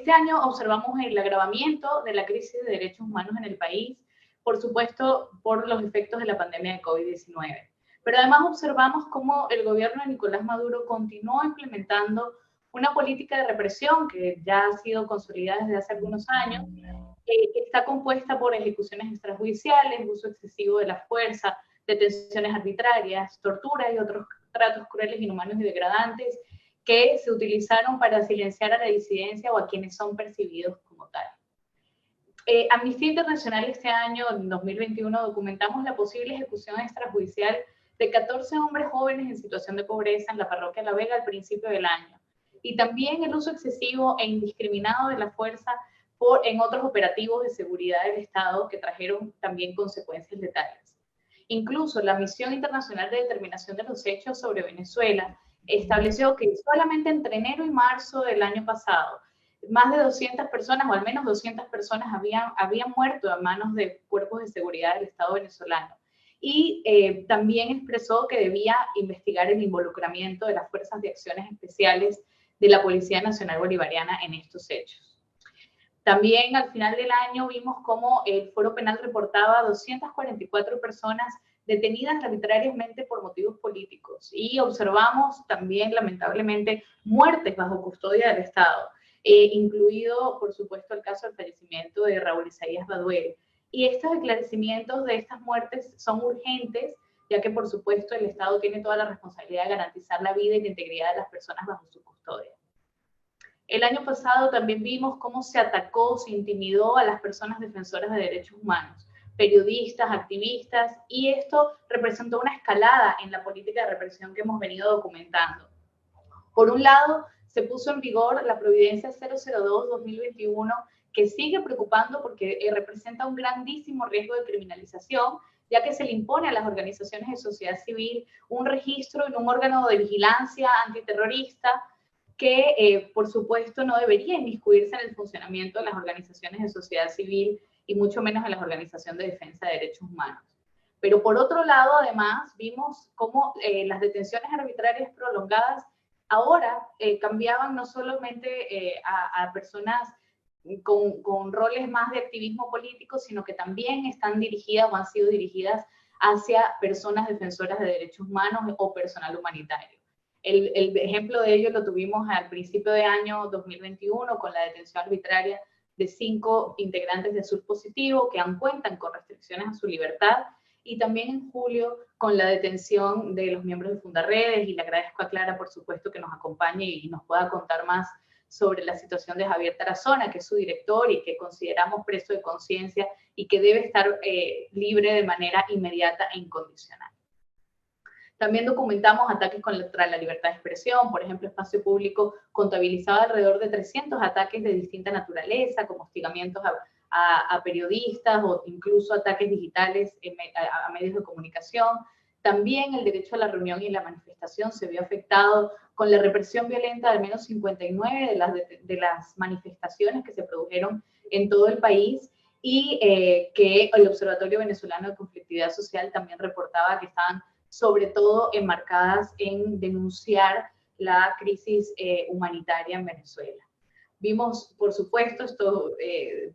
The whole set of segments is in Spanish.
Este año observamos el agravamiento de la crisis de derechos humanos en el país, por supuesto, por los efectos de la pandemia de COVID-19. Pero además observamos cómo el gobierno de Nicolás Maduro continuó implementando una política de represión que ya ha sido consolidada desde hace algunos años, que está compuesta por ejecuciones extrajudiciales, uso excesivo de la fuerza, detenciones arbitrarias, tortura y otros tratos crueles, inhumanos y degradantes que se utilizaron para silenciar a la disidencia o a quienes son percibidos como tal. Amnistía Internacional este año, en 2021, documentamos la posible ejecución extrajudicial de 14 hombres jóvenes en situación de pobreza en la parroquia La Vega al principio del año. Y también el uso excesivo e indiscriminado de la fuerza en otros operativos de seguridad del Estado que trajeron también consecuencias letales. Incluso la Misión Internacional de Determinación de los Hechos sobre Venezuela estableció que solamente entre enero y marzo del año pasado, más de 200 personas, o al menos 200 personas, habían muerto a manos de cuerpos de seguridad del Estado venezolano. Y también expresó que debía investigar el involucramiento de las Fuerzas de Acciones Especiales de la Policía Nacional Bolivariana en estos hechos. También al final del año vimos cómo el Foro Penal reportaba 244 personas detenidas arbitrariamente por motivos políticos, y observamos también lamentablemente muertes bajo custodia del Estado, incluido por supuesto el caso del fallecimiento de Raúl Isaías Baduel. Y estos esclarecimientos de estas muertes son urgentes, ya que por supuesto el Estado tiene toda la responsabilidad de garantizar la vida y la integridad de las personas bajo su custodia. El año pasado también vimos cómo se atacó, se intimidó a las personas defensoras de derechos humanos, periodistas, activistas, y esto representó una escalada en la política de represión que hemos venido documentando. Por un lado, se puso en vigor la Providencia 002-2021, que sigue preocupando porque representa un grandísimo riesgo de criminalización, ya que se le impone a las organizaciones de sociedad civil un registro en un órgano de vigilancia antiterrorista que, por supuesto, no debería inmiscuirse en el funcionamiento de las organizaciones de sociedad civil y mucho menos en las organizaciones de defensa de derechos humanos. Pero por otro lado, además, vimos cómo las detenciones arbitrarias prolongadas ahora cambiaban no solamente a personas con roles más de activismo político, sino que también están dirigidas o han sido dirigidas hacia personas defensoras de derechos humanos o personal humanitario. El ejemplo de ello lo tuvimos al principio de año 2021 con la detención arbitraria de 5 integrantes de Sur Positivo que aún cuentan con restricciones a su libertad, y también en julio con la detención de los miembros de Fundaredes, y le agradezco a Clara, por supuesto, que nos acompañe y nos pueda contar más sobre la situación de Javier Tarazona, que es su director y que consideramos preso de conciencia y que debe estar libre de manera inmediata e incondicional. También documentamos ataques contra la libertad de expresión. Por ejemplo, Espacio Público contabilizaba alrededor de 300 ataques de distinta naturaleza, como hostigamientos a periodistas o incluso ataques digitales a medios de comunicación. También el derecho a la reunión y la manifestación se vio afectado con la represión violenta de al menos 59 de las manifestaciones que se produjeron en todo el país, y que el Observatorio Venezolano de Conflictividad Social también reportaba que estaban sobre todo enmarcadas en denunciar la crisis humanitaria en Venezuela. Vimos, por supuesto, esto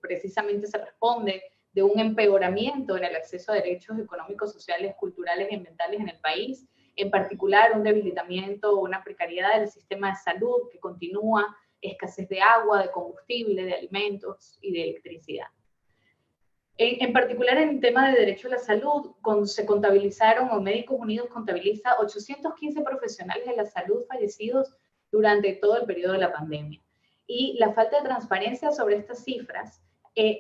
precisamente se responde de un empeoramiento en el acceso a derechos económicos, sociales, culturales y ambientales en el país, en particular un debilitamiento o una precariedad del sistema de salud que continúa, escasez de agua, de combustible, de alimentos y de electricidad. En particular, en el tema de derecho a la salud, se contabilizaron, o Médicos Unidos contabiliza 815 profesionales de la salud fallecidos durante todo el periodo de la pandemia. Y la falta de transparencia sobre estas cifras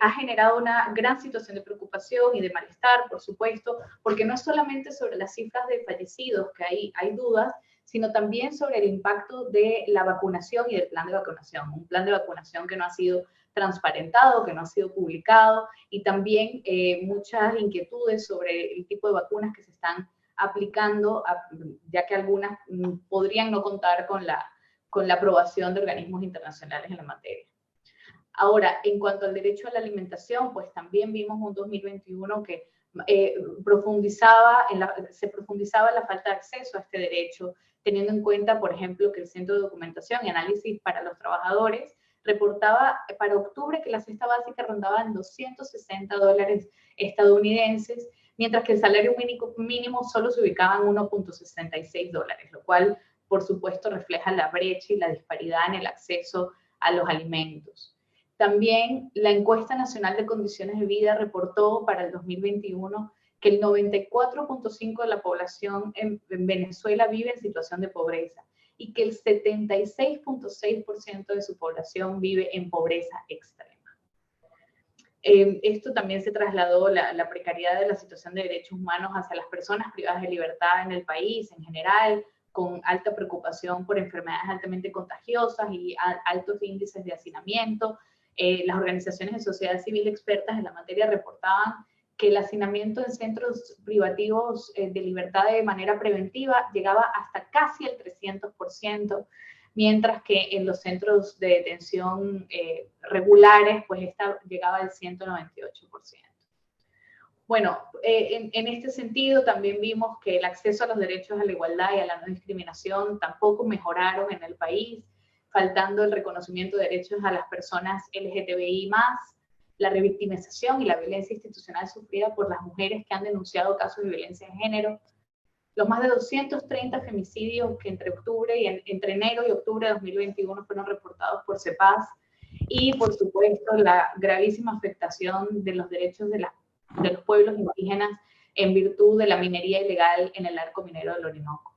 ha generado una gran situación de preocupación y de malestar, por supuesto, porque no es solamente sobre las cifras de fallecidos que hay dudas, sino también sobre el impacto de la vacunación y del plan de vacunación, un plan de vacunación que no ha sido transparentado, que no ha sido publicado, y también muchas inquietudes sobre el tipo de vacunas que se están aplicando, ya que algunas podrían no contar con la aprobación de organismos internacionales en la materia. Ahora, en cuanto al derecho a la alimentación, pues también vimos un 2021 que se profundizaba la falta de acceso a este derecho, teniendo en cuenta, por ejemplo, que el Centro de Documentación y Análisis para los Trabajadores reportaba para octubre que la cesta básica rondaba en $260 estadounidenses, mientras que el salario mínimo solo se ubicaba en $1.66, lo cual, por supuesto, refleja la brecha y la disparidad en el acceso a los alimentos. También la encuesta nacional de condiciones de vida reportó para el 2021 que el 94.5% de la población en Venezuela vive en situación de pobreza y que el 76.6% de su población vive en pobreza extrema. Esto también se trasladó, la precariedad de la situación de derechos humanos hacia las personas privadas de libertad en el país en general, con alta preocupación por enfermedades altamente contagiosas y altos índices de hacinamiento. Las organizaciones de sociedad civil expertas en la materia reportaban que el hacinamiento en centros privativos de libertad de manera preventiva llegaba hasta casi el 300%, mientras que en los centros de detención regulares, pues esta llegaba al 198%. Bueno, en este sentido también vimos que el acceso a los derechos a la igualdad y a la no discriminación tampoco mejoraron en el país, faltando el reconocimiento de derechos a las personas LGTBI+, la revictimización y la violencia institucional sufrida por las mujeres que han denunciado casos de violencia de género, los más de 230 femicidios que entre enero y octubre de 2021 fueron reportados por CEPAS, y por supuesto la gravísima afectación de los derechos de los pueblos indígenas en virtud de la minería ilegal en el arco minero del Orinoco.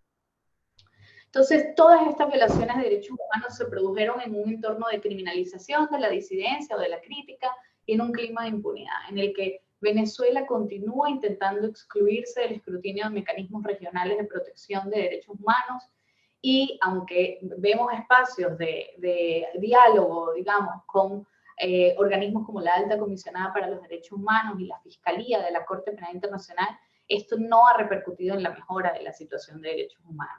Entonces, todas estas violaciones de derechos humanos se produjeron en un entorno de criminalización de la disidencia o de la crítica y en un clima de impunidad, en el que Venezuela continúa intentando excluirse del escrutinio de mecanismos regionales de protección de derechos humanos, y aunque vemos espacios de diálogo, digamos, con organismos como la Alta Comisionada para los Derechos Humanos y la Fiscalía de la Corte Penal Internacional, esto no ha repercutido en la mejora de la situación de derechos humanos.